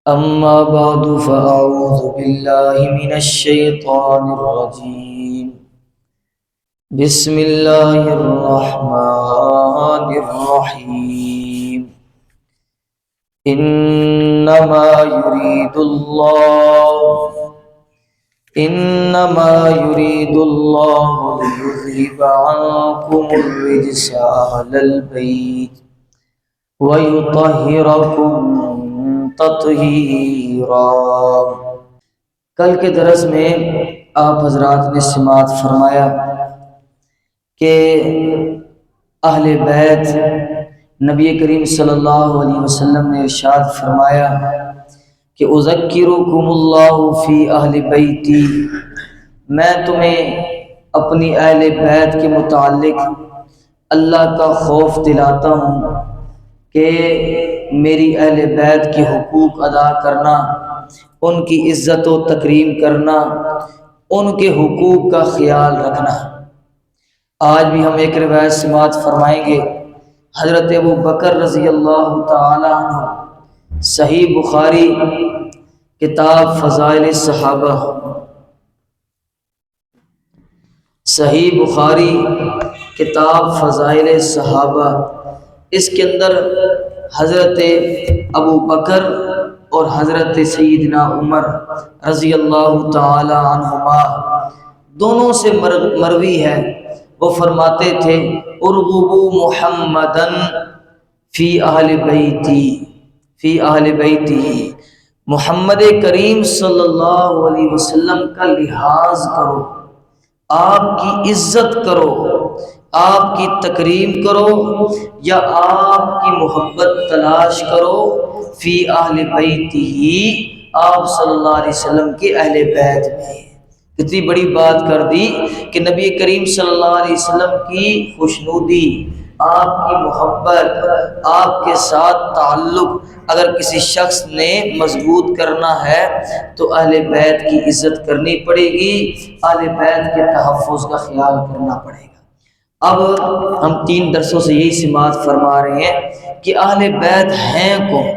أما بعد فأعوذ بالله من الشيطان الرجيم. بسم الله الرحمن الرحيم. إنما يريد الله ليذهب عنكم الرجس أهل البيت وَيُطَهِّرَكُمْ تَطْهِيرًا۔ کل کے درس میں آپ حضرات نے سماعت فرمایا کہ اہل بیت نبی کریم صلی اللہ علیہ وسلم نے ارشاد فرمایا کہ اذکرکم اللہ فی اہل بیتی، میں تمہیں اپنی اہل بیت کے متعلق اللہ کا خوف دلاتا ہوں کہ میری اہل بیت کے حقوق ادا کرنا، ان کی عزت و تکریم کرنا، ان کے حقوق کا خیال رکھنا۔ آج بھی ہم ایک روایت سماعت فرمائیں گے حضرت ابو بکر رضی اللہ تعالی عنہ، صحیح بخاری کتاب فضائل صحابہ، صحیح بخاری کتاب فضائل صحابہ، اس کے اندر حضرت ابو بکر اور حضرت سیدنا عمر رضی اللہ تعالی عنہما دونوں سے مروی ہے، وہ فرماتے تھے ارغبوا محمدن فی اہل بیتی، محمد کریم صلی اللہ علیہ وسلم کا لحاظ کرو، آپ کی عزت کرو، آپ کی تکریم کرو، یا آپ کی محبت تلاش کرو فی اہل بیتہ، آپ صلی اللہ علیہ وسلم کے اہل بیت میں۔ اتنی بڑی بات کر دی کہ نبی کریم صلی اللہ علیہ وسلم کی خوشنودی، آپ کی محبت، آپ کے ساتھ تعلق اگر کسی شخص نے مضبوط کرنا ہے تو اہل بیت کی عزت کرنی پڑے گی، اہل بیت کے تحفظ کا خیال کرنا پڑے گا۔ اب ہم 3 درسوں سے یہی سماعت فرما رہے ہیں کہ اہل بیت ہیں کون؟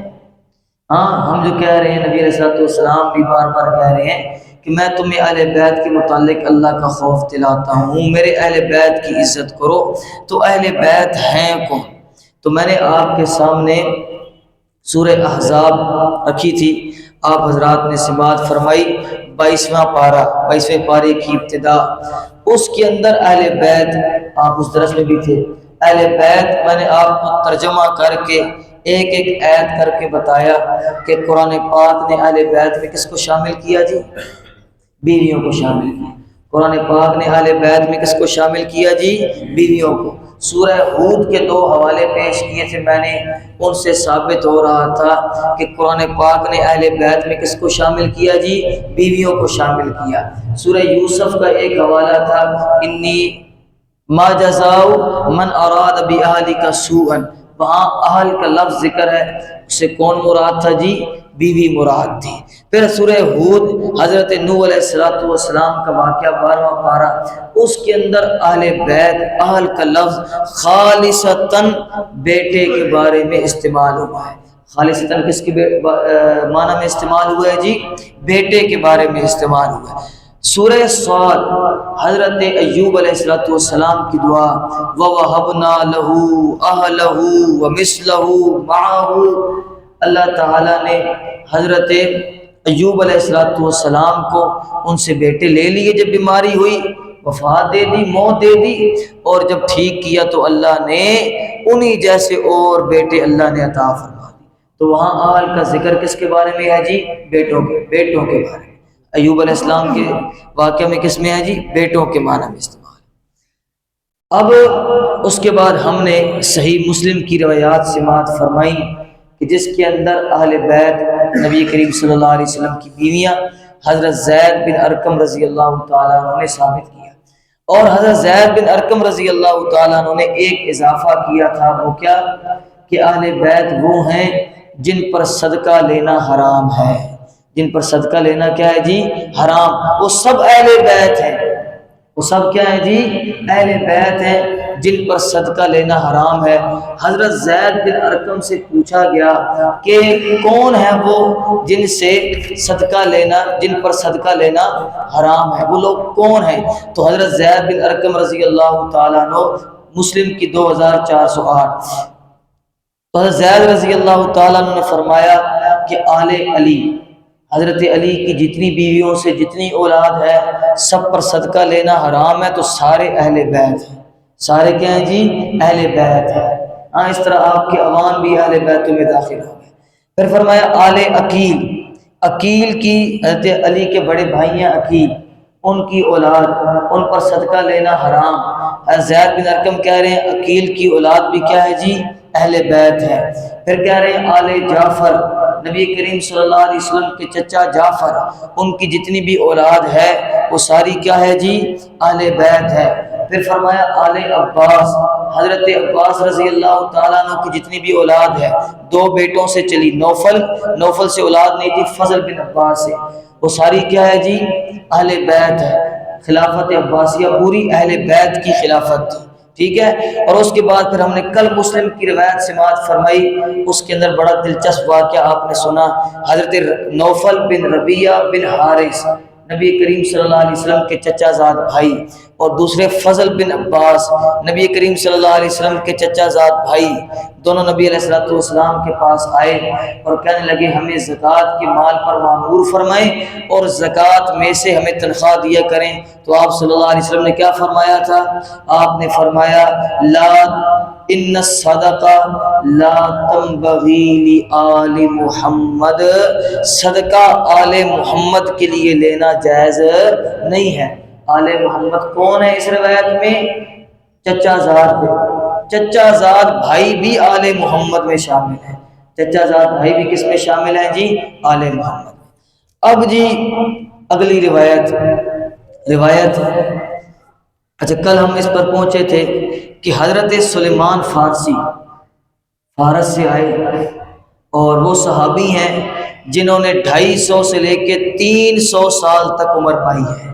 ہم جو کہہ رہے ہیں، نبی علیہ السلام بھی بار بار کہہ رہے ہیں کہ میں تمہیں اہل بیت کے متعلق اللہ کا خوف دلاتا ہوں، میرے اہل بیت کی عزت کرو۔ تو اہل بیت ہیں کون؟ تو میں نے آپ کے سامنے سورہ احزاب رکھی تھی، آپ حضرات نے سماعت فرمائی 22واں پارے کی ابتدا، اس کے اندر اہل بیت، آپ اس درس میں بھی تھے، اہل بیت میں نے آپ کو ترجمہ کر کے ایک ایک آیت کر کے بتایا کہ قرآن پاک نے اہل بیت میں کس کو شامل کیا جی؟ بیویوں کو شامل کیا۔ قرآن پاک نے اہل بیت میں کس کو شامل کیا جی؟ بیویوں کو۔ سورہ ہود کے 2 حوالے پیش کیے تھے میں نے، ان سے ثابت ہو رہا تھا کہ قرآن پاک نے اہل بیت میں کس کو شامل کیا جی؟ بیویوں کو شامل کیا۔ سورہ یوسف کا ایک حوالہ تھا انی ما جزاء من اراد باہلک سوءا، وہاں اہل کا لفظ ذکر ہے، اس سے کون مراد تھا جی؟ بیوی مراد تھی۔ پھر سورہ ہود حضرت نوح علیہ السلام کا واقعہ 12واں پارہ، اس کے اندر اہل بیت، اہل کا لفظ خالصتاً بیٹے کے بارے میں استعمال ہوا ہے۔ خالصتاً کس کے معنی میں استعمال ہوا ہے جی؟ بیٹے کے بارے میں استعمال ہوا ہے۔ سورہ صاد حضرت ایوب علیہ السلام کی دعا وَوَهَبْنَا لَهُ أَهْلَهُ وَمِثْلَهُ مَعَهُ، اللہ تعالیٰ نے حضرت ایوب علیہ السلام کو ان سے بیٹے لے لیے، جب بیماری ہوئی وفات دے دی، موت دے دی، اور جب ٹھیک کیا تو اللہ نے انہی جیسے اور بیٹے اللہ نے عطا فرما دی۔ تو وہاں آل کا ذکر کس کے بارے میں ہے جی؟ بیٹوں کے بارے میں۔ ایوب علیہ السلام کے واقعہ میں کس میں ہے جی؟ بیٹوں کے معنی میں استعمال۔ اب اس کے بعد ہم نے صحیح مسلم کی روایات سماعت فرمائی کہ جس کے اندر اہل بیت نبی کریم صلی اللہ علیہ وسلم کی بیویاں حضرت زید بن ارقم رضی اللہ تعالیٰ عنہ نے ثابت کیا، اور حضرت زید بن ارقم رضی اللہ تعالیٰ عنہ نے ایک اضافہ کیا تھا، وہ کیا؟ کہ اہل بیت وہ ہیں جن پر صدقہ لینا حرام ہے، جن پر صدقہ لینا کیا ہے جی؟ حرام۔ وہ سب اہل بیت ہیں، وہ سب کیا ہے جی؟ اہل بیت ہیں، جن پر صدقہ لینا حرام ہے۔ حضرت زید بن ارقم سے پوچھا گیا کہ کون ہے وہ جن سے صدقہ لینا، جن پر صدقہ لینا حرام ہے، وہ لوگ کون ہیں؟ تو حضرت زید بن ارقم رضی اللہ تعالیٰ عنہ، مسلم کی 2408، تو حضرت زید رضی اللہ تعالیٰ عنہ نے فرمایا کہ آل علی، حضرت علی کی جتنی بیویوں سے جتنی اولاد ہے سب پر صدقہ لینا حرام ہے، تو سارے اہل بیت ہیں۔ سارے کیا ہیں جی؟ اہل بیت ہیں۔ ہاں، اس طرح آپ کے عوام بھی اہل بیتوں میں داخل ہو گئے۔ پھر فرمایا آل عقیل، عقیل کی حضرت علی کے بڑے بھائی ہیں عقیل، ان کی اولاد، ان پر صدقہ لینا حرام۔ حضرت زید بن ارقم کہہ رہے ہیں عقیل کی اولاد بھی کیا ہے جی؟ اہل بیت ہے۔ پھر کہہ رہے ہیں آل جعفر، نبی کریم صلی اللہ علیہ وسلم کے چچا جعفر، ان کی جتنی بھی اولاد ہے وہ ساری کیا ہے جی؟ اہل بیت ہے۔ پھر فرمایا آل عباس، حضرت عباس رضی اللہ تعالیٰ عنہ کی جتنی بھی اولاد ہے، 2 بیٹوں سے چلی، نوفل سے اولاد نہیں تھی، فضل بن عباس سے، وہ ساری کیا ہے جی؟ اہل بیت ہے۔ خلافت عباسیہ پوری اہل بیت کی خلافت تھی، ٹھیک ہے۔ اور اس کے بعد پھر ہم نے کل مسلم کی روایت سماعت فرمائی، اس کے اندر بڑا دلچسپ واقعہ آپ نے سنا۔ حضرت نوفل بن ربیعہ بن حارث، نبی کریم صلی اللہ علیہ وسلم کے چچا زاد بھائی، اور دوسرے فضل بن عباس، نبی کریم صلی اللہ علیہ وسلم کے چچا زاد بھائی، دونوں نبی علیہ السلام کے پاس آئے اور کہنے لگے ہمیں زکوٰۃ کے مال پر معمور فرمائیں اور زکوٰۃ میں سے ہمیں تنخواہ دیا کریں۔ تو آپ صلی اللہ علیہ وسلم نے کیا فرمایا تھا؟ آپ نے فرمایا لا ان الصدقہ لا تنبغی لآل محمد، صدقہ آل محمد کے لیے لینا جائز نہیں ہے۔ آل محمد کون ہے اس روایت میں؟ چچا زاد، چچا زاد بھائی بھی آل محمد میں شامل ہیں۔ چچا زاد بھائی بھی کس میں شامل ہیں جی؟ آل محمد۔ اب جی اگلی روایت اچھا، کل ہم اس پر پہنچے تھے کہ حضرت سلیمان فارسی فارس سے آئے، اور وہ صحابی ہیں جنہوں نے 250 سے لے کے 300 سال تک عمر پائی ہے،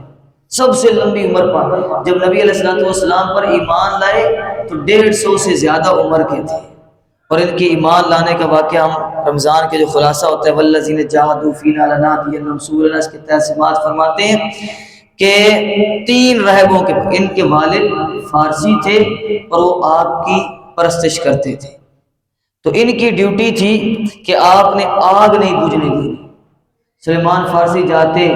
سب سے لمبی عمر پائی۔ جب نبی علیہ السلام پر ایمان لائے تو 150 سے زیادہ عمر کے تھے، اور ان کے ایمان لانے کا واقعہ ہم رمضان کے جو خلاصہ ہوتا ہے والذین جاہدوا فینا لنہدینہم سبلنا، اس کے تحت سماعت فرماتے ہیں کہ 3 راہبوں کے، ان کے والد فارسی تھے اور وہ آگ کی پرستش کرتے تھے، تو ان کی ڈیوٹی تھی کہ آپ نے آگ نہیں بجھنے دی۔ سلیمان فارسی جاتے،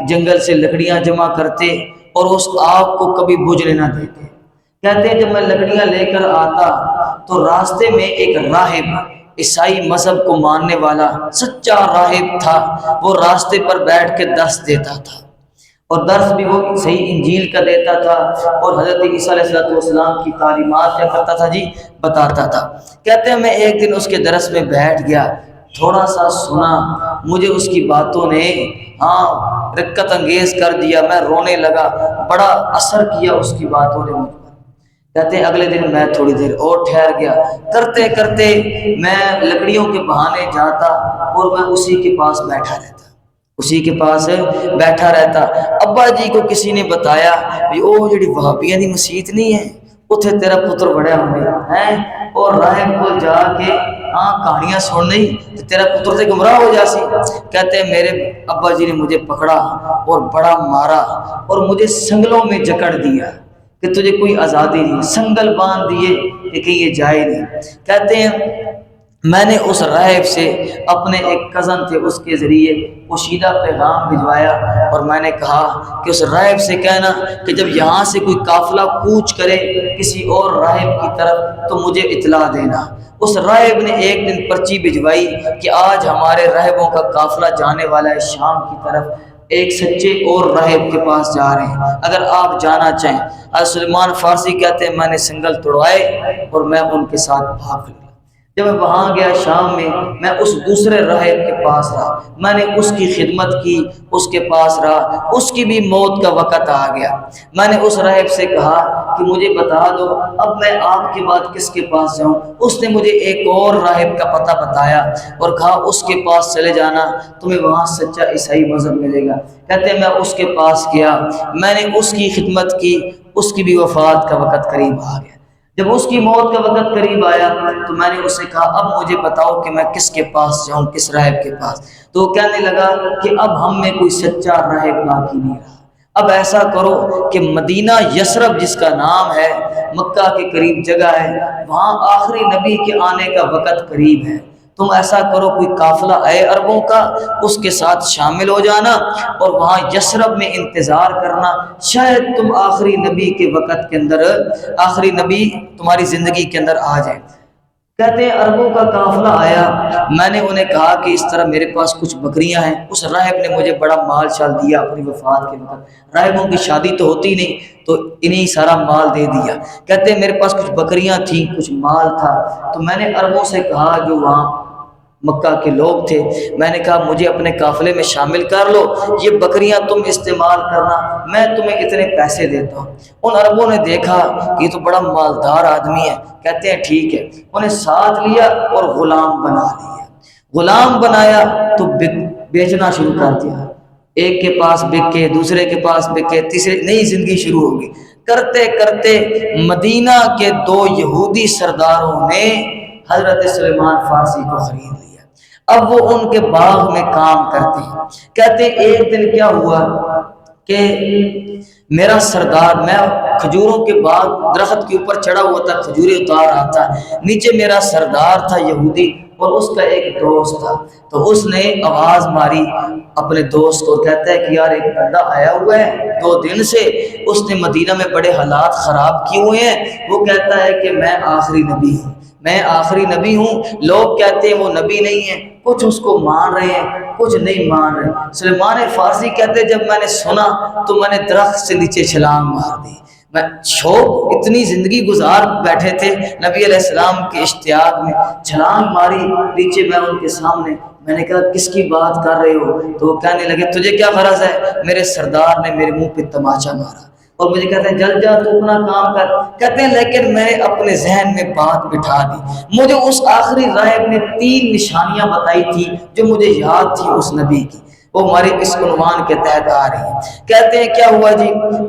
جنگل سے لکڑیاں جمع کرتے اور اس آگ کو کبھی بجھنے نہ دیتے۔ کہتے ہیں جب میں لکڑیاں لے کر آتا تو راستے میں ایک راہب، عیسائی مذہب کو ماننے والا سچا راہب تھا، وہ راستے پر بیٹھ کے درس دیتا تھا، اور درس بھی وہ صحیح انجیل کا دیتا تھا، اور حضرت عیسیٰ علیہ السلام کی تعلیمات کیا کرتا تھا جی؟ بتاتا تھا۔ کہتے ہیں میں ایک دن اس کے درس میں بیٹھ گیا، تھوڑا سا سنا، مجھے اس کی باتوں نے رکت انگیز کر دیا، میں رونے لگا، بڑا اثر کیا اس کی باتوں نے مجھ پر۔ کہتے ہیں اگلے دن میں تھوڑی دیر اور ٹھہر گیا، کرتے کرتے میں لکڑیوں کے بہانے جاتا اور میں اسی کے پاس بیٹھا رہتا۔ ابا جی کو کسی نے بتایا بھی او جڑی وہابیاں دی مسجد نہیں ہے اتھے تیرا پتر بڑھیا ہونے ہیں، اور راہب کو جا کے کہانیاں سن نہیں تو تیرا پتر سے گمراہ ہو جاسی۔ کہتے ہیں میرے ابا جی نے مجھے پکڑا اور بڑا مارا اور مجھے سنگلوں میں جکڑ دیا کہ تجھے کوئی آزادی نہیں، سنگل باندھ دیے کہ کہیں یہ جائے نہیں۔ کہتے ہیں میں نے اس راہب سے اپنے ایک کزن تھے اس کے ذریعے پوشیدہ پیغام بھجوایا، اور میں نے کہا کہ اس راہب سے کہنا کہ جب یہاں سے کوئی قافلہ کوچ کرے کسی اور راہب کی طرف تو مجھے اطلاع دینا۔ اس راہب نے ایک دن پرچی بھجوائی کہ آج ہمارے راہبوں کا قافلہ جانے والا ہے شام کی طرف، ایک سچے اور راہب کے پاس جا رہے ہیں، اگر آپ جانا چاہیں۔ حضرت سلیمان فارسی کہتے ہیں میں نے سنگل توڑوائے اور میں ان کے ساتھ بھاگ گیا۔ جب میں وہاں گیا شام میں اس دوسرے راہب کے پاس رہا، میں نے اس کی خدمت کی، اس کے پاس رہا، اس کی بھی موت کا وقت آ گیا۔ میں نے اس راہب سے کہا کہ مجھے بتا دو اب میں آپ کے بعد کس کے پاس جاؤں؟ اس نے مجھے ایک اور راہب کا پتہ بتایا اور کہا اس کے پاس چلے جانا، تمہیں وہاں سچا عیسائی مذہب ملے گا۔ کہتے ہیں میں اس کے پاس گیا، میں نے اس کی خدمت کی، اس کی بھی وفات کا وقت قریب آ گیا۔ جب اس کی موت کا وقت قریب آیا تو میں نے اسے کہا اب مجھے بتاؤ کہ میں کس کے پاس جاؤں، کس راہب کے پاس؟ تو وہ کہنے لگا کہ اب ہم میں کوئی سچا راہب باقی نہیں رہا، اب ایسا کرو کہ مدینہ یثرب جس کا نام ہے، مکہ کے قریب جگہ ہے، وہاں آخری نبی کے آنے کا وقت قریب ہے، تم ایسا کرو کوئی قافلہ اے عربوں کا اس کے ساتھ شامل ہو جانا اور وہاں یثرب میں انتظار کرنا، شاید تم آخری نبی کے وقت کے اندر، آخری نبی تمہاری زندگی کے اندر آ جائے۔ کہتے ہیں عربوں کا قافلہ آیا، میں نے انہیں کہا کہ اس طرح میرے پاس کچھ بکریاں ہیں، اس راہب نے مجھے بڑا مال شال دیا اپنی وفات کے وقت، راہبوں کی شادی تو ہوتی نہیں تو انہیں سارا مال دے دیا۔ کہتے ہیں میرے پاس کچھ بکریاں تھیں، کچھ مال تھا، تو میں نے عربوں سے کہا جو وہاں مکہ کے لوگ تھے، میں نے کہا مجھے اپنے قافلے میں شامل کر لو، یہ بکریاں تم استعمال کرنا، میں تمہیں اتنے پیسے دیتا ہوں۔ ان عربوں نے دیکھا کہ یہ تو بڑا مالدار آدمی ہے، کہتے ہیں ٹھیک ہے، انہیں ساتھ لیا اور غلام بنا لیا۔ غلام بنایا تو بیچنا شروع کر دیا، ایک کے پاس بکے، دوسرے کے پاس بکے، تیسرے، نئی زندگی شروع ہوگی۔ کرتے کرتے مدینہ کے 2 یہودی سرداروں نے حضرت سلیمان فارسی کو خرید لیا۔ اب وہ ان کے باغ میں کام کرتے ہیں۔ کہتے ہیں ایک دن کیا ہوا کہ میرا سردار، میں کھجوروں کے باغ درخت کے اوپر چڑھا ہوا تھا، کھجوریں اتار رہا تھا، نیچے میرا سردار تھا یہودی اور اس کا ایک دوست تھا، تو اس نے آواز ماری اپنے دوست کو، کہتا ہے کہ یار ایک بندہ آیا ہوا ہے 2 دن سے، اس نے مدینہ میں بڑے حالات خراب کیے ہوئے ہیں، وہ کہتا ہے کہ میں آخری نبی ہوں، میں آخری نبی ہوں، لوگ کہتے ہیں وہ نبی نہیں ہے، کچھ اس کو مان رہے ہیں کچھ نہیں مان رہے۔ سلیمان فارسی کہتے ہیں جب میں نے سنا تو میں نے درخت سے نیچے چھلانگ مار دی، میں شوق، اتنی زندگی گزار بیٹھے تھے نبی علیہ السلام کے اشتیاق میں، چھلانگ ماری نیچے، میں ان کے سامنے، میں نے کہا کس کی بات کر رہے ہو؟ تو وہ کہنے لگے تجھے کیا غرض ہے؟ میرے سردار نے میرے منہ پہ تماچا مارا اور مجھے کہتے ہیں جل جا تو اپنا کام کر۔ کہتے ہیں لیکن میں نے اپنے ذہن میں بات بٹھا دی، مجھے اس آخری راہب نے 3 نشانیاں بتائی تھی جو مجھے یاد تھی اس نبی کی، وہ ہمارے اس عنوان کے تحت آ رہی ہیں۔ کہتے ہیں کیا ہوا جی،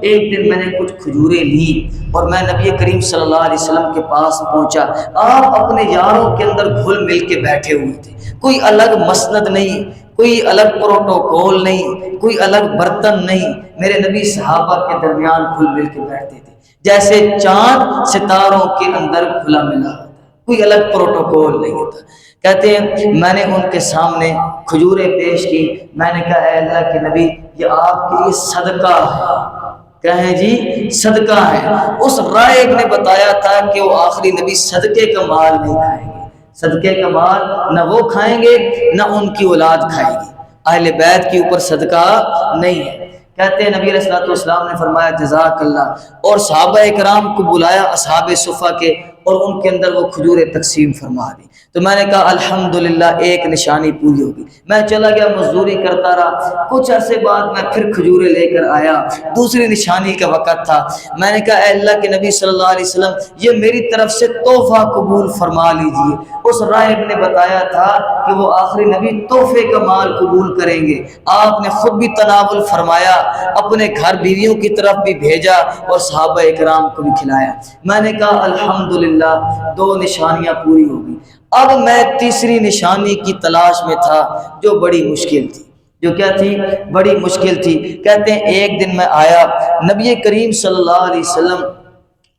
ایک دن میں نے کچھ کھجوریں لی اور میں نبی کریم صلی اللہ علیہ وسلم کے پاس پہنچا، آپ اپنے یاروں کے اندر گھل مل کے بیٹھے ہوئے تھے، کوئی الگ مسند نہیں، کوئی الگ پروٹوکول نہیں، کوئی الگ برتن نہیں، میرے نبی صحابہ کے درمیان گھل مل کے بیٹھتے تھے جیسے چاند ستاروں کے اندر گھلا ملا ہوتا، کوئی الگ پروٹوکول نہیں ہوتا۔ کہتے ہیں میں نے ان کے سامنے کھجوریں پیش کی، میں نے کہا اے اللہ کے نبی یہ آپ کے لیے صدقہ ہے، کہیں جی صدقہ ہے۔ اس راہب نے بتایا تھا کہ وہ آخری نبی صدقے کا مال نہیں کھائیں گے، صدقے کا مال نہ وہ کھائیں گے نہ ان کی اولاد کھائے گی، اہل بیت کے اوپر صدقہ نہیں ہے۔ کہتے ہیں نبی علیہ السلام نے فرمایا جزاک اللہ، اور صحابہ کرام کو بلایا اصحاب صفہ کے اور ان کے اندر وہ کھجوریں تقسیم فرما دی۔ تو میں نے کہا الحمدللہ ایک نشانی پوری ہوگی، میں چلا گیا مزدوری کرتا رہا، کچھ عرصے بعد میں پھر کھجوریں لے کر آیا، دوسری نشانی کا وقت تھا، میں نے کہا اے اللہ کے نبی صلی اللہ علیہ وسلم یہ میری طرف سے تحفہ قبول فرما لیجئے۔ اس راہب نے بتایا تھا کہ وہ آخری نبی تحفے کا مال قبول کریں گے، آپ نے خود بھی تناول فرمایا، اپنے گھر بیویوں کی طرف بھی بھیجا اور صحابہ اکرام کو بھی کھلایا۔ میں نے کہا الحمدللہ 2 نشانیاں پوری ہو گئی، اب میں تیسری نشانی کی تلاش میں تھا جو بڑی مشکل تھی، جو کیا تھی؟ بڑی مشکل تھی۔ کہتے ہیں ایک دن میں آیا، نبی کریم صلی اللہ علیہ وسلم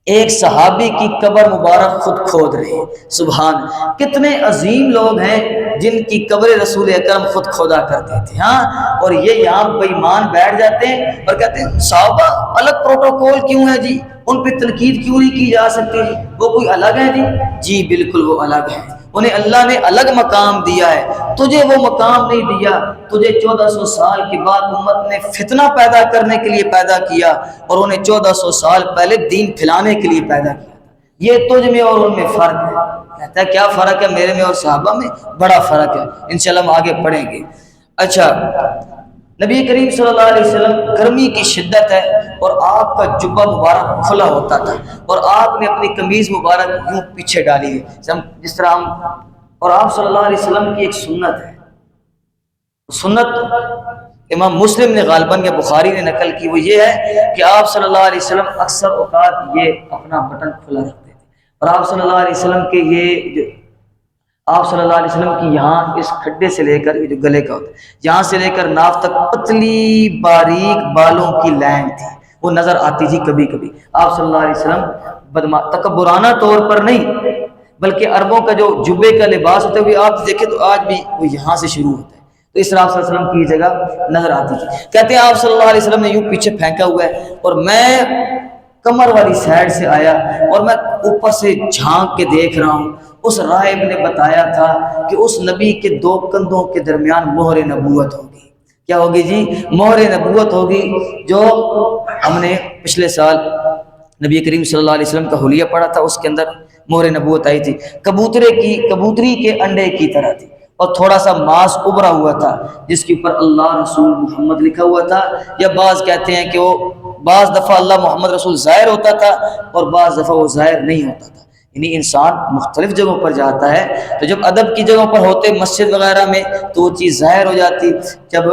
ایک صحابی کی قبر مبارک خود کھود رہے ہیں، سبحان، کتنے عظیم لوگ ہیں جن کی قبر رسول اکرم خود کھودا کرتے تھے، ہاں، اور یہ یہاں بے ایمان بیٹھ جاتے ہیں اور کہتے ہیں صحابہ الگ پروٹوکول کیوں ہے جی، ان پہ تنقید کیوں نہیں کی جا سکتی جی، وہ کوئی الگ ہے جی؟ جی بالکل وہ الگ ہے، انہیں اللہ نے الگ مقام دیا ہے، تجھے وہ مقام نہیں دیا، تجھے 1400 سال کے بعد امت نے فتنہ پیدا کرنے کے لیے پیدا کیا اور انہیں 1400 سال پہلے دین پھیلانے کے لیے پیدا کیا، یہ تجھ میں اور ان میں فرق ہے۔ کہتا ہے کیا فرق ہے میرے میں اور صحابہ میں؟ بڑا فرق ہے، انشاءاللہ ہم آگے پڑھیں گے۔ اچھا، نبی کریم صلی اللہ علیہ وسلم گرمی کی شدت ہے اور آپ کا جبہ مبارک کھلا ہوتا تھا اور آپ نے اپنی قمیض مبارک یوں پیچھے ڈالی ہے جس طرح ہم، اور آپ صلی اللہ علیہ وسلم کی ایک سنت ہے، سنت امام مسلم نے غالباً یا بخاری نے نقل کی، وہ یہ ہے کہ آپ صلی اللہ علیہ وسلم اکثر اوقات یہ اپنا بٹن کھلا رکھتے تھے، اور آپ صلی اللہ علیہ وسلم کے آپ صلی اللہ علیہ وسلم کی یہاں اس کھڈے سے لے کر جو گلے کا ہوتا ہے یہاں سے لے کر ناف تک پتلی باریک بالوں کی لائن تھی، وہ نظر آتی تھی کبھی کبھی۔ آپ صلی اللہ علیہ وسلم تکبرانہ طور پر نہیں بلکہ عربوں کا جو جبے کا لباس ہوتا ہے وہ آپ دیکھیں تو آج بھی وہ یہاں سے شروع ہوتا ہے، تو اس طرح آپ صلی اللہ علیہ وسلم کی جگہ نظر آتی تھی۔ کہتے ہیں آپ صلی اللہ علیہ وسلم نے یوں پیچھے پھینکا ہوا ہے اور میں کمر والی سائڈ سے آیا اور میں اوپر سے جھانک کے دیکھ رہا ہوں۔ اس راہب نے بتایا تھا کہ اس نبی کے دو کندھوں کے درمیان مہر نبوت ہوگی۔ کیا ہوگی جی؟ مہر نبوت ہوگی، جو ہم نے پچھلے سال نبی کریم صلی اللہ علیہ وسلم کا حلیہ پڑھا تھا، اس کے اندر مہر نبوت آئی تھی، کبوتری کے انڈے کی طرح تھی اور تھوڑا سا ماس ابھرا ہوا تھا جس کے اوپر اللہ رسول محمد لکھا ہوا تھا، یا بعض کہتے ہیں کہ وہ بعض دفعہ اللہ محمد رسول ظاہر ہوتا تھا اور بعض دفعہ وہ ظاہر نہیں ہوتا تھا۔ یعنی انسان مختلف جگہوں پر جاتا ہے تو جب ادب کی جگہوں پر ہوتے مسجد وغیرہ میں تو وہ چیز ظاہر ہو جاتی، جب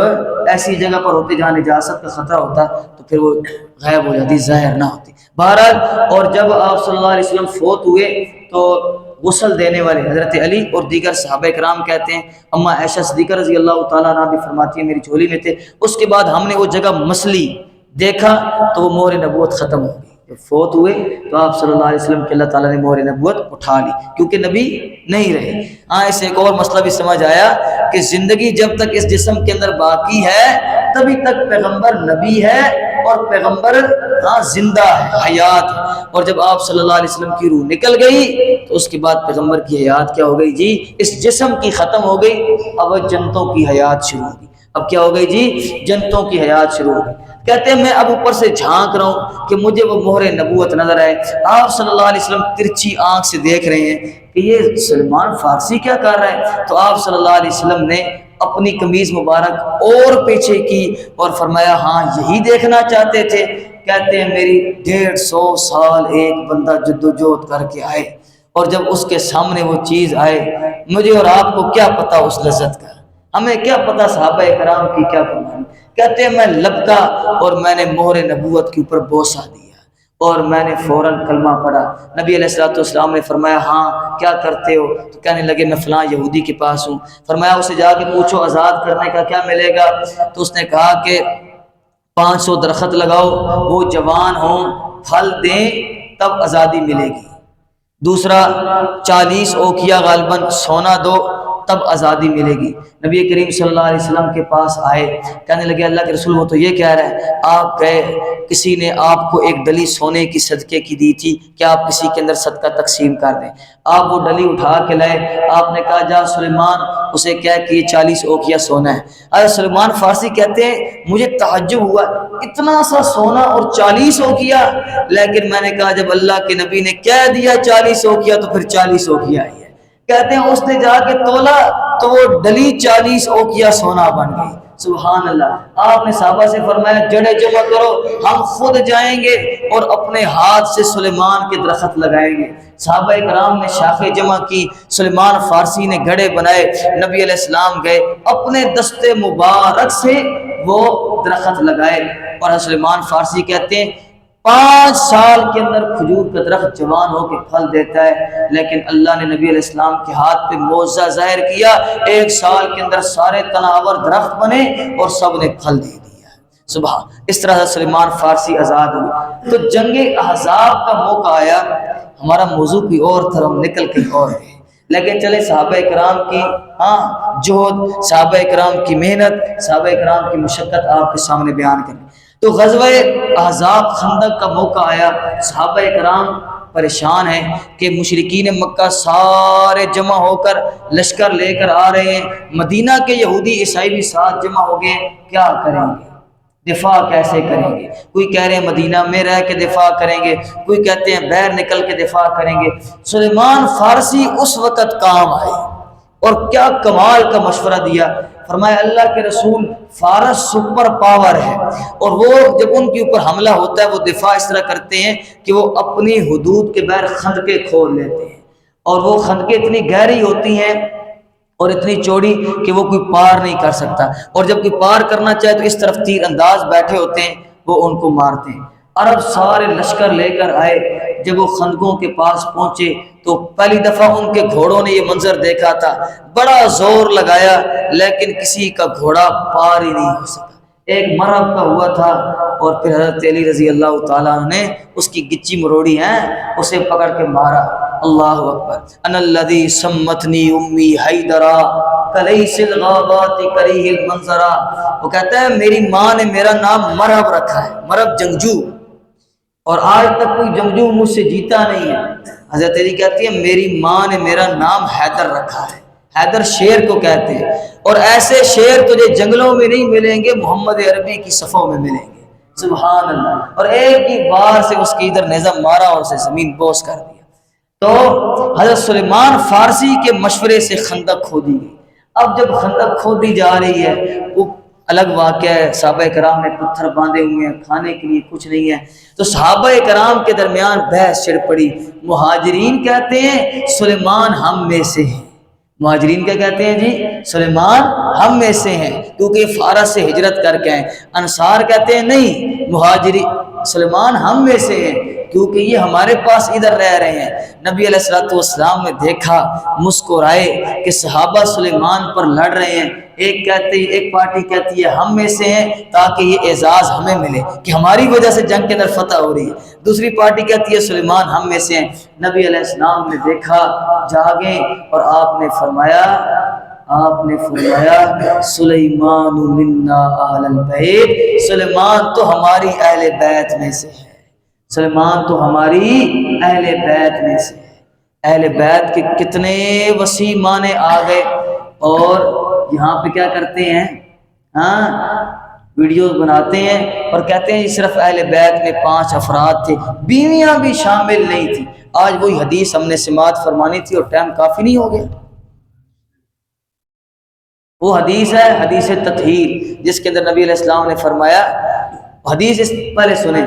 ایسی جگہ پر ہوتے جہاں نجاست کا خطرہ ہوتا تو پھر وہ غائب ہو جاتی، ظاہر نہ ہوتی۔ بہرحال، اور جب آپ صلی اللہ علیہ وسلم فوت ہوئے تو غسل دینے والے حضرت علی اور دیگر صحابہ کرام کہتے ہیں، اما عائشہ صدیقہ رضی اللہ تعالیٰ عنہ بھی فرماتی ہے میری جھولی میں تھے، اس کے بعد ہم نے وہ جگہ مسلی دیکھا تو وہ مہر نبوت ختم ہو گئی۔ جب فوت ہوئے تو آپ صلی اللہ علیہ وسلم کے اللہ تعالیٰ نے مہر نبوت اٹھا لی کیونکہ نبی نہیں رہے۔ ہاں، اس سے ایک اور مسئلہ بھی سمجھ آیا کہ زندگی جب تک اس جسم کے اندر باقی ہے تبھی تک پیغمبر نبی ہے اور پیغمبر زندہ ہے، حیات ہے، اور جب آپ صلی اللہ علیہ وسلم کی روح نکل گئی تو اس کے بعد پیغمبر کی حیات کیا ہو گئی جی؟ اس جسم کی ختم ہو گئی، اب جنتوں کی حیات شروع ہوگی۔ اب کیا ہو گئی جی؟ جنتوں کی حیات شروع ہو گئی۔ کہتے ہیں میں اب اوپر سے جھانک رہا ہوں کہ مجھے وہ مہر نبوت نظر آئے۔ آپ صلی اللہ علیہ وسلم ترچھی آنکھ سے دیکھ رہے ہیں کہ یہ سلمان فارسی کیا کر رہا ہے، تو آپ صلی اللہ علیہ وسلم نے اپنی قمیض مبارک اور پیچھے کی اور فرمایا ہاں یہی دیکھنا چاہتے تھے؟ کہتے ہیں میری 150 سال ایک بندہ جدوجہد کر کے آئے اور جب اس کے سامنے وہ چیز آئے، مجھے اور آپ کو کیا پتا اس لذت کا، ہمیں کیا پتا صحابہ کرام کی کیا فرمانی۔ کہتے ہیں میں لبکا اور میں نے مہر نبوت کے اوپر بوسہ دیا اور میں نے فوراً کلمہ پڑھا۔ نبی علیہ الصلوۃ والسلام نے فرمایا ہاں کیا کرتے ہو؟ تو کہنے لگے میں فلاں یہودی کے پاس ہوں۔ فرمایا اسے جا کے پوچھو آزاد کرنے کا کیا ملے گا؟ تو اس نے کہا کہ 500 درخت لگاؤ، وہ جوان ہوں، پھل دیں، تب آزادی ملے گی۔ دوسرا 40 اوکیا غالباً سونا دو، تب آزادی ملے گی۔ نبی کریم صلی اللہ علیہ وسلم کے پاس آئے، کہنے لگے اللہ کے رسول وہ تو یہ کہہ رہا ہے آپ گئے کسی نے آپ کو ایک ڈلی سونے کی صدقے کی دی تھی کہ آپ کسی کے اندر صدقہ تقسیم کر دیں۔ آپ وہ ڈلی اٹھا کے لائے، آپ نے کہا جا سلیمان اسے کہہ کہ یہ 40 اوکیا سونا ہے۔ حضرت سلیمان فارسی کہتے ہیں مجھے تعجب ہوا اتنا سا سونا اور 40 اوکیا، لیکن میں نے کہا جب اللہ کے نبی نے کہہ دیا 40 اوکیا تو پھر 40 اوکیا ہی ہے۔ کہتے ہیں اس نے جا کے تولا تو وہ ڈلی 40 اوکیا سونا بن گئی۔ سبحان اللہ۔ آپ نے صحابہ سے فرمایا جڑیں جمع کرو، ہم خود جائیں گے اور اپنے ہاتھ سے سلیمان کے درخت لگائیں گے۔ صحابہ کرام نے شاخیں جمع کی، سلیمان فارسی نے گھڑے بنائے، نبی علیہ السلام گئے اپنے دستے مبارک سے وہ درخت لگائے، اور سلیمان فارسی کہتے ہیں 5 سال کے اندر کھجور کا درخت جوان ہو کے پھل دیتا ہے، لیکن اللہ نے نبی علیہ السلام کے ہاتھ پہ معجزہ ظاہر کیا، 1 سال کے اندر سارے تناور درخت بنے اور سب نے پھل دے دیا۔ سبحان، اس طرح سے سلیمان فارسی آزاد ہوئے۔ تو جنگ احزاب کا موقع آیا، ہمارا موضوع بھی اور تھا، ہم نکل کے اور گئے، لیکن چلے صحابہ کرام کی جہد، صحابہ کرام کی محنت، صحابہ کرام کی مشقت آپ کے سامنے بیان کریں۔ تو غزوہ احزاب خندق کا موقع آیا، صحابہ کرام پریشان ہیں کہ مشرکین مکہ سارے جمع ہو کر لشکر لے کر آ رہے ہیں، مدینہ کے یہودی عیسائی بھی ساتھ جمع ہو گئے، کیا کریں گے، دفاع کیسے کریں گے؟ کوئی کہہ رہے ہیں مدینہ میں رہ کے دفاع کریں گے، کوئی کہتے ہیں باہر نکل کے دفاع کریں گے۔ سلیمان فارسی اس وقت کام آئے اور کیا کمال کا مشورہ دیا۔ فرمایا اللہ کے رسول فارس سپر پاور ہے، اور وہ جب ان کے اوپر حملہ ہوتا ہے وہ دفاع اس طرح کرتے ہیں کہ وہ اپنی حدود کے باہر خندقیں کھود لیتے ہیں، اور وہ خندقیں اتنی گہری ہوتی ہیں اور اتنی چوڑی کہ وہ کوئی پار نہیں کر سکتا، اور جب کوئی پار کرنا چاہے تو اس طرف تیر انداز بیٹھے ہوتے ہیں وہ ان کو مارتے ہیں۔ عرب سارے لشکر لے کر آئے، جب وہ خندقوں کے پاس پہنچے تو پہلی دفعہ ان کے گھوڑوں نے یہ منظر دیکھا تھا، بڑا زور لگایا لیکن کسی کا گھوڑا پار ہی نہیں ہو سکا، ایک مرحب کا ہوا تھا۔ اور پھر حضرت علی رضی اللہ تعالیٰ نے اس کی گچی مروڑی ہیں، اسے پکڑ کے مارا۔ اللہ اکبر۔ ان الذی سمتنی امی حیدرا کلیس الغابات کریہ المنظرا، وہ کہتا ہے میری ماں نے میرا نام مرحب رکھا ہے، مرحب جنگجو، اور آج تک کوئی جنگجو مجھ سے جیتا نہیں ہے۔ حضرت علی کہتی ہے میری ماں نے میرا نام حیدر رکھا ہے، حیدر شیر کو کہتے ہیں، اور ایسے شیر تجھے جنگلوں میں نہیں ملیں گے، محمد عربی کی صفوں میں ملیں گے۔ سبحان اللہ۔ اور ایک ہی بار سے اس کی ادھر نیزہ مارا اور اسے زمین بوس کر دیا۔ تو حضرت سلیمان فارسی کے مشورے سے خندق کھودی گئی۔ اب جب خندق کھودی جا رہی ہے، وہ الگ واقعہ ہے، صحابہ کرام نے پتھر باندھے ہوئے ہیں، کھانے کے لیے کچھ نہیں ہے، تو صحابہ کرام کے درمیان بحث چھڑ پڑی۔ مہاجرین کہتے ہیں سلیمان ہم میں سے ہیں، مہاجرین کیا کہتے ہیں جی؟ سلیمان ہم میں سے ہیں کیونکہ یہ فارس سے ہجرت کر کے آئے۔ انصار کہتے ہیں نہیں، مہاجرین سلیمان ہم میں سے ہیں کیونکہ یہ ہمارے پاس ادھر رہ رہے ہیں۔ نبی علیہ الصلوۃ والسلام نے دیکھا، مسکرائے کہ صحابہ سلیمان پر لڑ رہے ہیں، ایک پارٹی کہتی ہے ہم میں سے ہیں تاکہ یہ اعزاز ہمیں ملے کہ ہماری وجہ سے جنگ کے اندر فتح ہو رہی ہے، دوسری پارٹی کہتی ہے سلیمان ہم میں سے ہیں۔ نبی علیہ السلام نے دیکھا، جاگیں، اور آپ نے فرمایا سلیمان منا اہل البیت، سلیمان تو ہماری اہل بیت میں سے ہے، سلیمان تو ہماری اہل بیت میں سے ہے۔ اہل بیت کے کتنے وسیع معنی آ گئے، اور یہاں پہ کیا کرتے ہیں، ویڈیوز بناتے ہیں اور کہتے ہیں صرف اہل بیت میں 5 افراد تھے، بیویاں بھی شامل نہیں تھی۔ آج وہی حدیث ہم نے سماعت فرمانی تھی اور ٹائم کافی نہیں ہو گیا۔ وہ حدیث ہے حدیث تطہیر، جس کے اندر نبی علیہ السلام نے فرمایا، حدیث اس پہلے سنیں،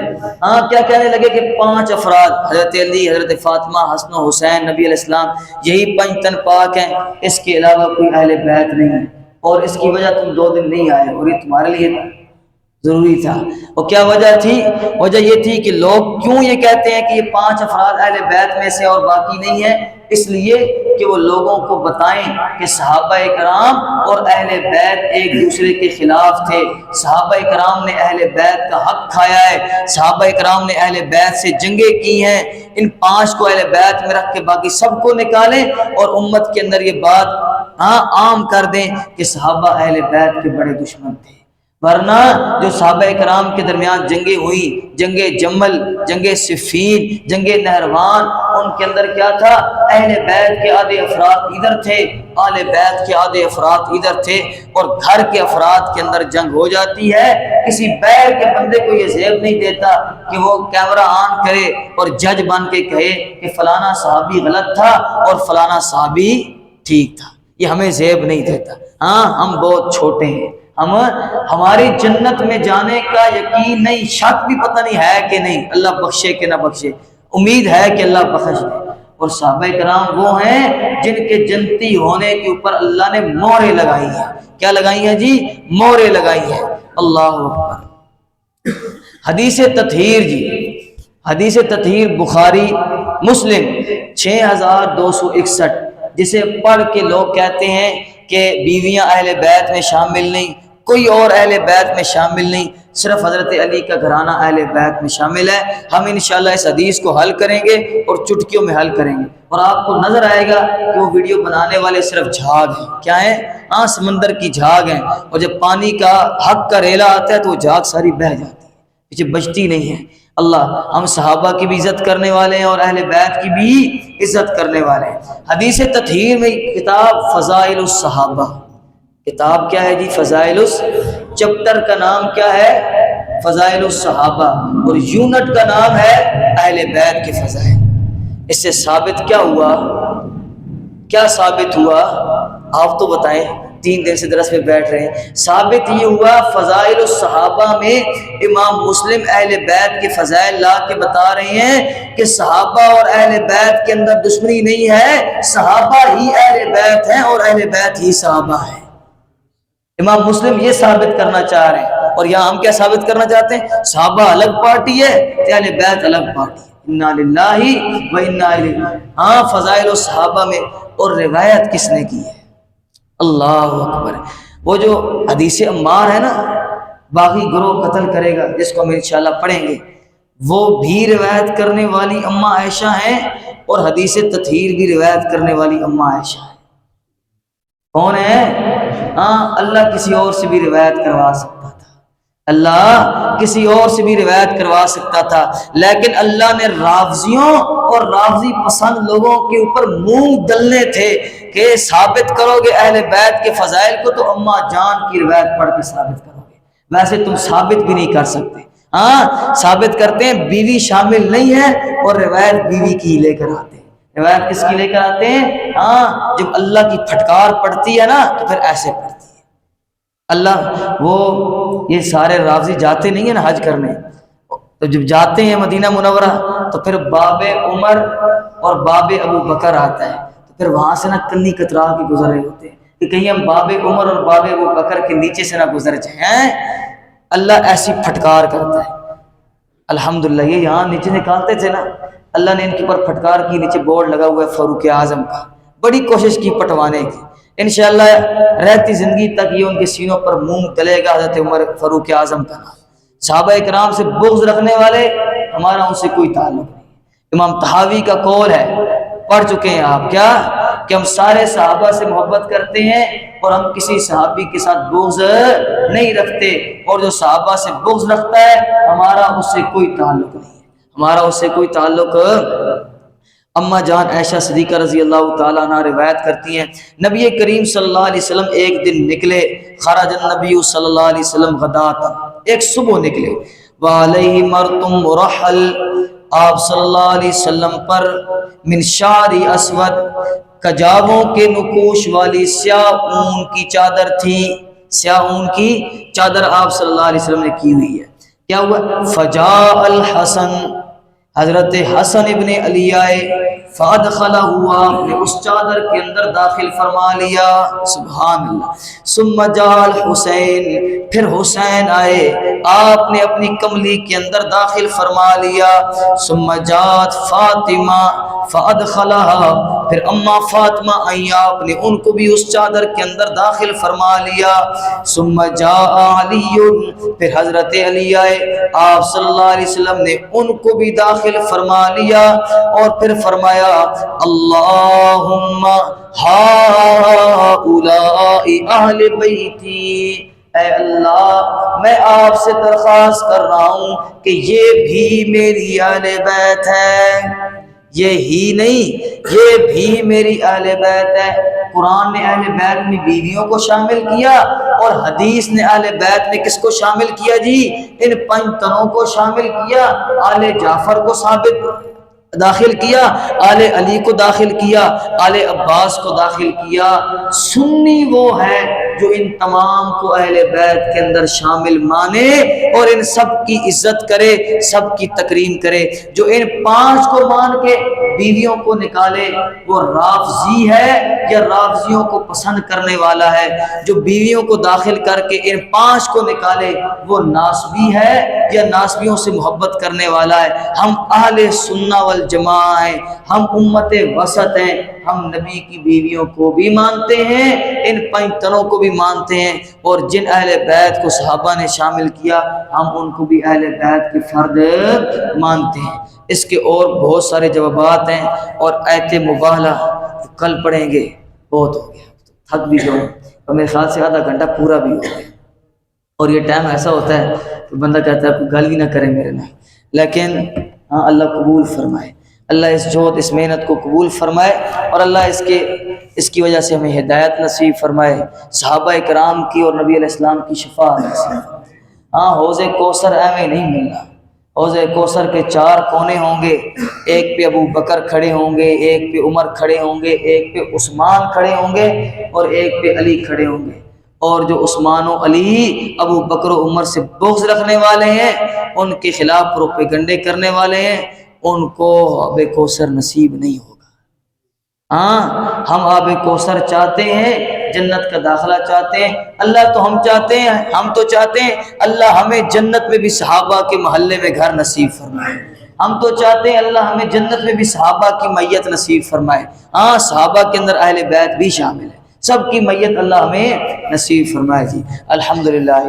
کیا کہنے لگے کہ 5 افراد، حضرت علی، حضرت فاطمہ، حسن و حسین، نبی علیہ السلام، یہی 5 تن پاک ہیں، اس کے علاوہ کوئی اہل بیت نہیں ہے، اور اس کی وجہ تم 2 دن نہیں آئے، اور یہ تمہارے لیے ضروری تھا۔ اور کیا وجہ تھی؟ وجہ یہ تھی کہ لوگ کیوں یہ کہتے ہیں کہ یہ 5 افراد اہل بیت میں سے اور باقی نہیں ہیں، اس لیے کہ وہ لوگوں کو بتائیں کہ صحابہ کرام اور اہل بیت ایک دوسرے کے خلاف تھے، صحابہ کرام نے اہل بیت کا حق کھایا ہے، صحابہ کرام نے اہل بیت سے جنگیں کی ہیں، ان 5 کو اہل بیت میں رکھ کے باقی سب کو نکالیں اور امت کے اندر یہ بات عام کر دیں کہ صحابہ اہل بیت کے بڑے دشمن تھے۔ ورنہ جو صحابہ کرام کے درمیان جنگیں ہوئی، جنگ جمل، جنگ صفین، جنگ نہروان، ان کے اندر کیا تھا؟ اہل بیت کے آدھے افراد ادھر تھے، اہل بیت کے آدھے افراد ادھر تھے، اور گھر کے افراد کے اندر جنگ ہو جاتی ہے، کسی بیر کے بندے کو یہ زیب نہیں دیتا کہ وہ کیمرہ آن کرے اور جج بن کے کہے کہ فلانا صحابی غلط تھا اور فلانا صحابی ٹھیک تھا، یہ ہمیں زیب نہیں دیتا۔ ہم بہت چھوٹے ہیں، ہماری جنت میں جانے کا یقین نہیں، شک بھی پتہ نہیں ہے کہ نہیں، اللہ بخشے کہ نہ بخشے، امید ہے کہ اللہ بخش دے۔ اور صحابہ کرام وہ ہیں جن کے جنتی ہونے کے اوپر اللہ نے مہریں لگائی ہیں۔ کیا لگائی ہیں جی؟ مہریں لگائی ہیں۔ اللہ اکبر۔ حدیث تطہیر جی، حدیث تطہیر بخاری مسلم 6261، جسے پڑھ کے لوگ کہتے ہیں کہ بیویاں اہل بیت میں شامل نہیں، کوئی اور اہل بیت میں شامل نہیں، صرف حضرت علی کا گھرانہ اہل بیت میں شامل ہے۔ ہم انشاءاللہ اس حدیث کو حل کریں گے اور چٹکیوں میں حل کریں گے، اور آپ کو نظر آئے گا کہ وہ ویڈیو بنانے والے صرف جھاگ ہیں۔ کیا ہیں؟ سمندر کی جھاگ ہیں، اور جب پانی کا حق کا ریلا آتا ہے تو وہ جھاگ ساری بہہ جاتی ہے، پیچھے بچتی نہیں ہے۔ اللہ، ہم صحابہ کی بھی عزت کرنے والے ہیں اور اہل بیت کی بھی عزت کرنے والے ہیں۔ حدیث تطہیر میں کتاب فضائل الصحابہ، کتاب کیا ہے جی؟ فضائل چپٹر کا نام کیا ہے؟ فضائل الصحابہ، اور یونٹ کا نام ہے اہل بیت کے فضائل۔ اس سے ثابت کیا ہوا؟ کیا ثابت ہوا؟ آپ تو بتائیں، 3 دن سے درس میں بیٹھ رہے ہیں۔ ثابت یہ ہوا فضائل الصحابہ میں امام مسلم اہل بیت کے فضائل لا کے بتا رہے ہیں کہ صحابہ اور اہل بیت کے اندر دشمنی نہیں ہے، صحابہ ہی اہل بیت ہیں اور اہل بیت ہی صحابہ ہیں۔ امام مسلم یہ ثابت کرنا چاہ رہے ہیں، اور یہاں ہم کیا ثابت کرنا چاہتے ہیں؟ صحابہ الگ پارٹی ہے، اہل بیت الگ پارٹی ہے۔ انا للہ و انا الیہ۔ ہاں فضائل الصحابہ میں اور روایت کس نے کی ہے؟ اللہ اکبر۔ وہ جو حدیث عمار ہے نا، باغی گروہ قتل کرے گا، جس کو ہم انشاءاللہ پڑھیں گے، وہ بھی روایت کرنے والی اماں عائشہ ہیں، اور حدیث تطہیر بھی روایت کرنے والی اماں عائشہ ہیں۔ کون ہے؟ ہاں اللہ کسی اور سے بھی روایت کروا سکتا تھا، اللہ کسی اور سے بھی روایت کروا سکتا تھا، لیکن اللہ نے رافضیوں اور رافضی پسند لوگوں کے اوپر مونگ ڈلنے تھے کہ ثابت کرو گے اہل بیت کے فضائل کو تو اماں جان کی روایت پڑھ کے ثابت کرو گے، ویسے تم ثابت بھی نہیں کر سکتے۔ ہاں ثابت کرتے ہیں بیوی شامل نہیں ہے، اور روایت بیوی کی لے کر آتے ہیں۔ روایت کس کی لے کر آتے ہیں؟ ہاں جب اللہ کی پھٹکار پڑتی ہے نا تو پھر ایسے پڑتی ہے اللہ۔ وہ یہ سارے رافضی جاتے نہیں ہیں نا حج کرنے، تو جب جاتے ہیں مدینہ منورہ تو پھر باب عمر اور باب ابو بکر آتا ہے، تو پھر وہاں سے نا کنی کترا کے گزر رہے ہوتے ہیں کہ کہیں ہم باب عمر اور باب ابو بکر کے نیچے سے نہ گزر جائیں۔ اللہ ایسی پھٹکار کرتا ہے۔ الحمدللہ یہ یہاں نیچے نکالتے تھے نا، اللہ نے ان کے اوپر پھٹکار کی، نیچے بورڈ لگا ہوا ہے فاروق اعظم کا، بڑی کوشش کی پٹوانے کی، انشاءاللہ رہتی زندگی تک یہ ان کے سینوں پر مونگ تلے گا حضرت عمر فاروق اعظم کا نام۔ صحابہ کرام سے بغض رکھنے والے، ہمارا ان سے کوئی تعلق نہیں۔ امام طحاوی کا قول ہے، پڑھ چکے ہیں آپ کیا، کہ ہم سارے صحابہ سے محبت کرتے ہیں اور ہم کسی صحابی کے ساتھ بغض نہیں رکھتے، اور جو صحابہ سے بغض رکھتا ہے ہمارا اس سے کوئی تعلق نہیں ہے، ہمارا اس سے کوئی تعلق۔ اما جان عائشہ صدیقہ رضی اللہ تعالیٰ عنہ روایت کرتی ہیں، نبی کریم صلی اللہ علیہ وسلم ایک دن نکلے، خرج النبی صلی اللہ علیہ وسلم غداۃ، ایک صبح نکلے، وعلیہ مرتم مرحل، آپ صلی اللہ علیہ وسلم پر من شعر اسود، کجاووں کے نقوش والی سیاہ اون کی چادر تھی، سیاہ اون کی چادر آپ صلی اللہ علیہ وسلم نے کی ہوئی ہے۔ کیا ہوا؟ فجاء الحسن، حضرت حسن ابن علی آئے، فادخلہ ہوا، نے اس چادر کے اندر داخل فرما لیا، سبحان اللہ۔ ثم جاء الحسین، پھر حسین آئے، آپ نے اپنی کملی کے اندر داخل فرما لیا۔ ثم جاءت فاطمہ فادخلہا، پھر اما فاطمہ آئی، آپ نے ان کو بھی اس چادر کے اندر داخل فرما لیا۔ ثم جاء علی، پھر حضرت علی آئے، آپ صلی اللہ علیہ وسلم نے ان کو بھی داخل فرما لیا، اور پھر فرمایا اللہم ہؤلاء اہل بیتی، اے اللہ میں آپ سے درخواست کر رہا ہوں کہ یہ بھی میری اہل بیت ہے، یہ ہی نہیں یہ بھی میری اہل بیت ہے۔ قرآن نے اہل بیت میں بیویوں کو شامل کیا، اور حدیث نے اہل بیت میں کس کو شامل کیا جی؟ ان 5 تنوں کو شامل کیا، آل جعفر کو ثابت داخل کیا، آل علی کو داخل کیا، آل عباس کو داخل کیا۔ سنی وہ ہے جو ان تمام کو اہل بیت کے اندر شامل مانے اور ان سب کی عزت کرے، سب کی تکریم کرے۔ جو ان 5 کو مان کے بیویوں کو نکالے وہ رافضی ہے یا رافضیوں کو پسند کرنے والا ہے، جو بیویوں کو داخل کر کے ان 5 کو نکالے وہ ناسبی ہے یا ناسبیوں سے محبت کرنے والا ہے۔ ہم اہل سنہ والجماعہ ہیں، ہم امت وسط ہیں، ہم نبی کی بیویوں کو بھی مانتے ہیں، ان 5 تنوں کو بھی مانتے ہیں، اور جن اہل بیت کو صحابہ نے شامل کیا ہم ان کو بھی اہل بیت کے فرد مانتے ہیں۔ اس کے اور بہت سارے جوابات ہیں اور آیت مباہلہ کل پڑھیں گے، بہت ہو گیا، تھک بھی جاؤں، اور میرے خیال سے آدھا گھنٹہ پورا بھی ہو گیا، اور یہ ٹائم ایسا ہوتا ہے کہ بندہ کہتا ہے کوئی گل ہی نہ کرے میرے نہ، لیکن ہاں اللہ قبول فرمائے، اللہ اس جہد اس محنت کو قبول فرمائے، اور اللہ اس کی وجہ سے ہمیں ہدایت نصیب فرمائے، صحابہ کرام کی اور نبی علیہ السلام کی شفاعت نصیب فرمائے۔ ہاں حوض کوثر ایویں نہیں ملنا، حوض کوثر کے 4 کونے ہوں گے، ایک پہ ابو بکر کھڑے ہوں گے، ایک پہ عمر کھڑے ہوں گے، ایک پہ عثمان کھڑے ہوں گے، اور ایک پہ علی کھڑے ہوں گے، اور جو عثمان و علی ابو بکر و عمر سے بغض رکھنے والے ہیں، ان کے خلاف پروپیگنڈے کرنے والے ہیں، ان کو آب کوثر نصیب نہیں ہوگا۔ ہاں ہم آب کوثر چاہتے ہیں، جنت کا داخلہ چاہتے ہیں، اللہ تو ہم چاہتے ہیں، ہم تو چاہتے ہیں اللہ ہمیں جنت میں بھی صحابہ کے محلے میں گھر نصیب فرمائے، ہم تو چاہتے ہیں اللہ ہمیں جنت میں بھی صحابہ کی میت نصیب فرمائے. ہاں صحابہ کے اندر اہل بیت بھی شامل ہے، سب کی میت اللہ ہمیں نصیب فرمائے جی. الحمدللہ.